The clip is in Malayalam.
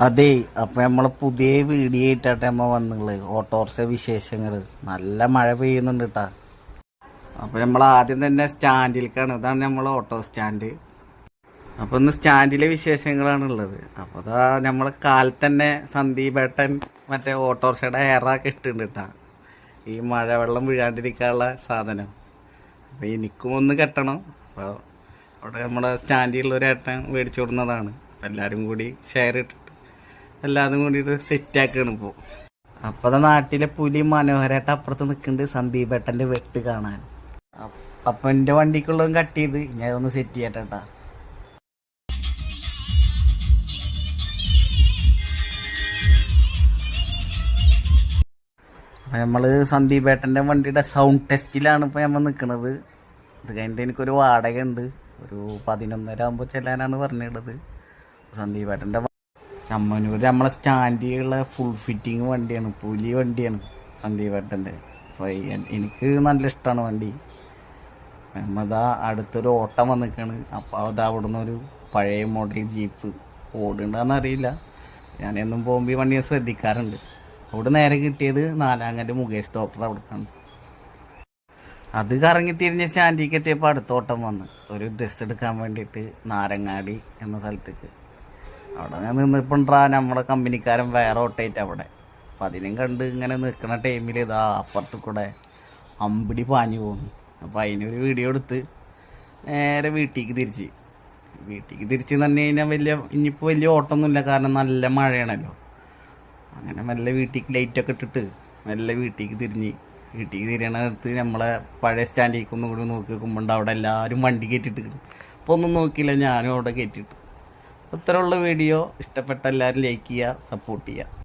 അതെ, അപ്പൊ നമ്മളെ പുതിയ വീഡിയോ ആയിട്ടാട്ടെ നമ്മ വന്നുള്ളത്. ഓട്ടോറിക്ഷ വിശേഷങ്ങൾ. നല്ല മഴ പെയ്യുന്നുണ്ട് കേട്ടാ. അപ്പൊ നമ്മൾ ആദ്യം തന്നെ സ്റ്റാൻഡിലേക്കാണ്. ഇതാണ് നമ്മളെ ഓട്ടോ സ്റ്റാൻഡ്. അപ്പൊ ഇന്ന് സ്റ്റാൻഡിലെ വിശേഷങ്ങളാണ് ഉള്ളത്. അപ്പൊ അതാ നമ്മളെ കാലത്ത് തന്നെ സന്ദീപേട്ടൻ മറ്റേ ഓട്ടോറിക്ഷയുടെ എയറൊക്കെ ഇട്ടുണ്ട് കേട്ടാ, ഈ മഴവെള്ളം വീഴാണ്ടിരിക്കാനുള്ള സാധനം. അപ്പൊ എനിക്കും ഒന്ന് കെട്ടണം. അപ്പോൾ അവിടെ നമ്മുടെ സ്റ്റാൻഡിലുള്ള ഒരു ഏട്ടൻ മേടിച്ചു കൊടുക്കുന്നതാണ്. അപ്പം എല്ലാവരും കൂടി ഷെയർ ഇട്ടിട്ട് എല്ലാതും കൂടിയിട്ട് സെറ്റാക്കാണ് ഇപ്പോൾ. അപ്പോൾ അത് നാട്ടിലെ പുലി മനോഹരമായിട്ട് അപ്പുറത്ത് നിൽക്കുന്നുണ്ട് സന്ദീപേട്ടൻ്റെ വെട്ട് കാണാൻ. അപ്പം എൻ്റെ വണ്ടിക്കുള്ളതും കട്ട് ചെയ്ത് ഞാൻ ഒന്ന് സെറ്റ് ചെയ്യട്ടെട്ടാ. നമ്മൾ സന്ദീപേട്ടൻ്റെ വണ്ടിയുടെ സൗണ്ട് ടെസ്റ്റിലാണ് ഇപ്പോൾ നമ്മൾ നിൽക്കുന്നത്. ഇത് കഴിഞ്ഞിട്ട് എനിക്കൊരു വാടക ഉണ്ട്. ഒരു 11:30 ആകുമ്പോൾ ചെല്ലാനാണ് പറഞ്ഞിട്ടുള്ളത്. സന്ദീപേട്ടൻ്റെ ചമ്മനൂർ നമ്മളെ സ്റ്റാൻഡിലുള്ള ഫുൾ ഫിറ്റിങ് വണ്ടിയാണ്, പുലി വണ്ടിയാണ് സന്ദീപേട്ടൻ്റെ. അപ്പോൾ എനിക്ക് നല്ല ഇഷ്ടമാണ് വണ്ടി. നമ്മതാ അടുത്തൊരു ഓട്ടം വന്നിക്കാണ്. അപ്പോൾ അത് അവിടെ നിന്നൊരു പഴയ മോഡൽ ജീപ്പ് ഓടുന്നുണ്ടെന്ന് അറിയില്ല. ഞാനെന്നും പോകുമ്പോൾ ഈ വണ്ടിയെ ശ്രദ്ധിക്കാറുണ്ട്. അവിടെ നേരെ കിട്ടിയത് നാലാങ്ങൻ്റെ മുകേഷ് ഡോക്ടർ അവിടേക്കാണ്. അത് കറങ്ങി തിരിഞ്ഞ് സ്റ്റാൻഡിലേക്ക് എത്തിയപ്പോൾ അടുത്ത ഓട്ടം വന്ന് ഒരു ഡ്രസ്സ് എടുക്കാൻ വേണ്ടിയിട്ട് നാരങ്ങാടി എന്ന സ്ഥലത്തേക്ക്. അവിടെ നിന്നിപ്പോണ്ടാ നമ്മളെ കമ്പനിക്കാരൻ വേറെ ഓട്ടമായിട്ട് അവിടെ. അപ്പം അതിനും കണ്ട് ഇങ്ങനെ നിൽക്കുന്ന ടൈമിൽ ഇതാ അപ്പുറത്ത് കൂടെ അമ്പിടി പാഞ്ഞു പോകുന്നു. അപ്പോൾ അതിനൊരു വീഡിയോ എടുത്ത് നേരെ വീട്ടിലേക്ക് തിരിച്ച് തന്നെ കഴിഞ്ഞാൽ ഇനിയിപ്പോൾ വലിയ ഓട്ടമൊന്നുമില്ല, കാരണം നല്ല മഴയാണല്ലോ. അങ്ങനെ മെല്ലെ വീട്ടിലേക്ക് ലൈറ്റൊക്കെ ഇട്ടിട്ട് മെല്ലെ വീട്ടിലേക്ക് തിരിയണ അടുത്ത് നമ്മളെ പഴയ സ്റ്റാൻഡിലേക്ക് ഒന്നും കൂടി നോക്കി നോക്കുമ്പോൾ അവിടെ എല്ലാവരും വണ്ടി കയറ്റിട്ട്. അപ്പോൾ ഒന്നും നോക്കിയില്ല, ഞാനും അവിടെ കയറ്റിട്ട്. ഇത്രയുള്ള വീഡിയോ ഇഷ്ടപ്പെട്ട എല്ലാവരും ലൈക്ക് ചെയ്യുക, സപ്പോർട്ട് ചെയ്യുക.